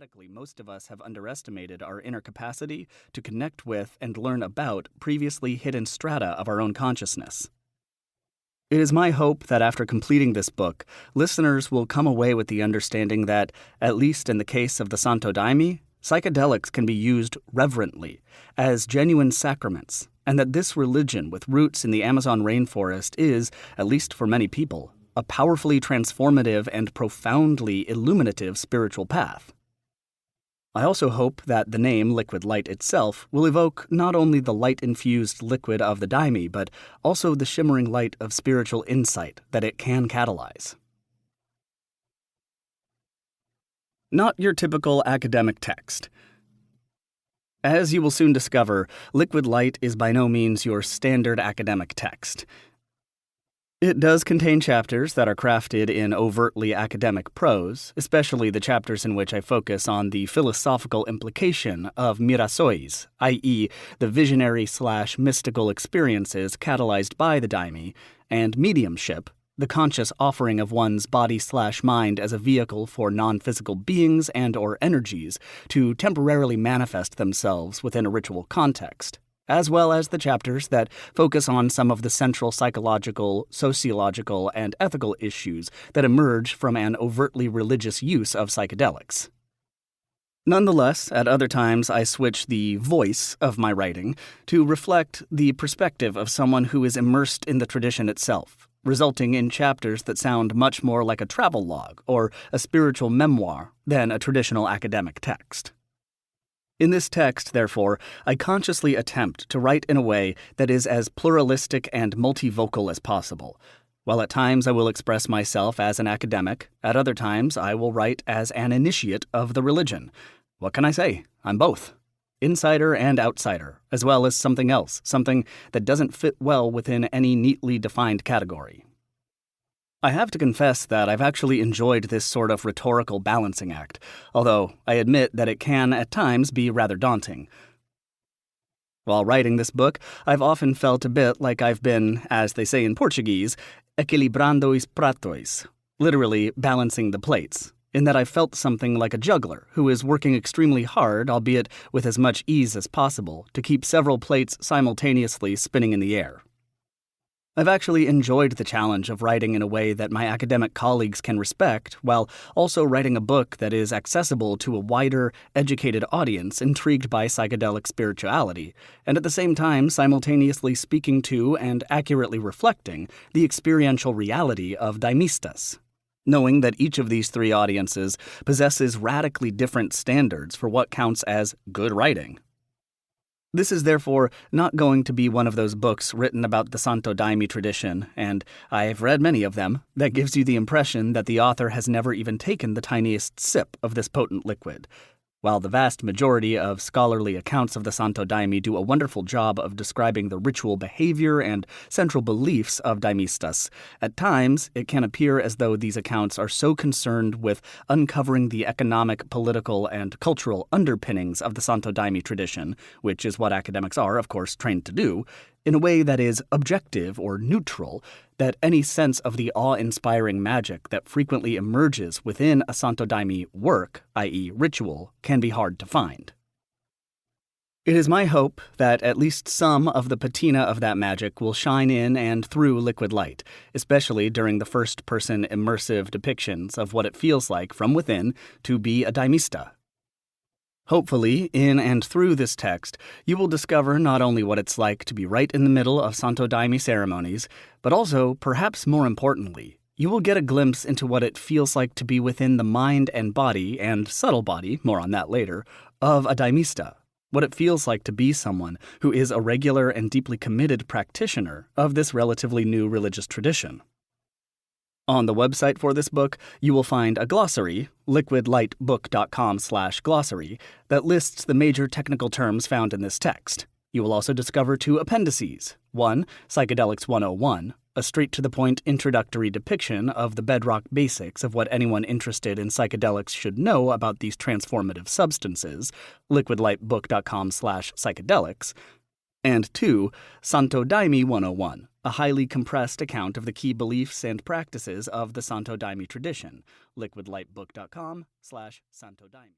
dramatically most of us have underestimated our inner capacity to connect with and learn about previously hidden strata of our own consciousness. It is my hope that after completing this book, listeners will come away with the understanding that, at least in the case of the Santo Daime, psychedelics can be used reverently, as genuine sacraments, and that this religion with roots in the Amazon rainforest is, at least for many people, a powerfully transformative and profoundly illuminative spiritual path. I also hope that the name Liquid Light itself will evoke not only the light-infused liquid of the Daime, but also the shimmering light of spiritual insight that it can catalyze. Not your typical academic text. As you will soon discover, Liquid Light is by no means your standard academic text. It does contain chapters that are crafted in overtly academic prose, especially the chapters in which I focus on the philosophical implication of mirasois, i.e., the visionary/mystical experiences catalyzed by the Daime, and mediumship, the conscious offering of one's body/mind as a vehicle for non-physical beings and/or energies to temporarily manifest themselves within a ritual context, as well as the chapters that focus on some of the central psychological, sociological, and ethical issues that emerge from an overtly religious use of psychedelics. Nonetheless, at other times I switch the voice of my writing to reflect the perspective of someone who is immersed in the tradition itself, resulting in chapters that sound much more like a travel log or a spiritual memoir than a traditional academic text. In this text, therefore, I consciously attempt to write in a way that is as pluralistic and multivocal as possible. While at times I will express myself as an academic, at other times I will write as an initiate of the religion. What can I say? I'm both. Insider and outsider, as well as something else, something that doesn't fit well within any neatly defined category. I have to confess that I've actually enjoyed this sort of rhetorical balancing act, although I admit that it can at times be rather daunting. While writing this book, I've often felt a bit like I've been, as they say in Portuguese, equilibrando os pratos, literally balancing the plates, in that I felt something like a juggler who is working extremely hard, albeit with as much ease as possible, to keep several plates simultaneously spinning in the air. I've actually enjoyed the challenge of writing in a way that my academic colleagues can respect, while also writing a book that is accessible to a wider, educated audience intrigued by psychedelic spirituality, and at the same time simultaneously speaking to and accurately reflecting the experiential reality of Daimistas, knowing that each of these three audiences possesses radically different standards for what counts as good writing. This is therefore not going to be one of those books written about the Santo Daime tradition, and I've read many of them, that gives you the impression that the author has never even taken the tiniest sip of this potent liquid. While the vast majority of scholarly accounts of the Santo Daime do a wonderful job of describing the ritual behavior and central beliefs of Daimistas, at times it can appear as though these accounts are so concerned with uncovering the economic, political, and cultural underpinnings of the Santo Daime tradition, which is what academics are, of course, trained to do, in a way that is objective or neutral, that any sense of the awe-inspiring magic that frequently emerges within a Santo Daime work, i.e. ritual, can be hard to find. It is my hope that at least some of the patina of that magic will shine in and through Liquid Light, especially during the first-person immersive depictions of what it feels like from within to be a Daimista. Hopefully, in and through this text, you will discover not only what it's like to be right in the middle of Santo Daime ceremonies, but also, perhaps more importantly, you will get a glimpse into what it feels like to be within the mind and body, and subtle body, more on that later, of a Daimista, what it feels like to be someone who is a regular and deeply committed practitioner of this relatively new religious tradition. On the website for this book, you will find a glossary, liquidlightbook.com/glossary, that lists the major technical terms found in this text. You will also discover two appendices. One, Psychedelics 101, a straight-to-the-point introductory depiction of the bedrock basics of what anyone interested in psychedelics should know about these transformative substances, liquidlightbook.com/psychedelics. And two, Santo Daime 101, a highly compressed account of the key beliefs and practices of the Santo Daime tradition, liquidlightbook.com/Santo Daime.